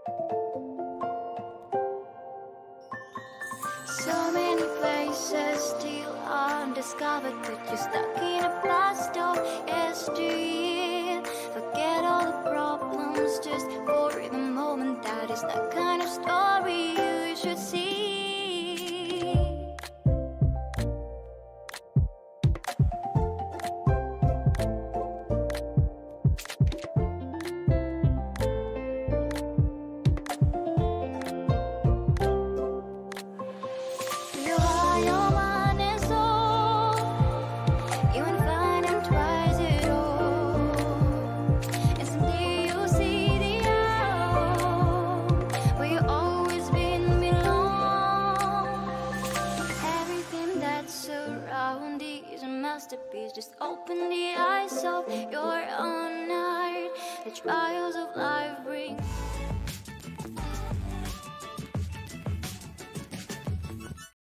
So many places still undiscovered, but you're stuck in a blast of yesteryear. Forget all the problems just for the moment. That is the kind of story you should see. Masterpiece, just open the eyes of your own heart. The trial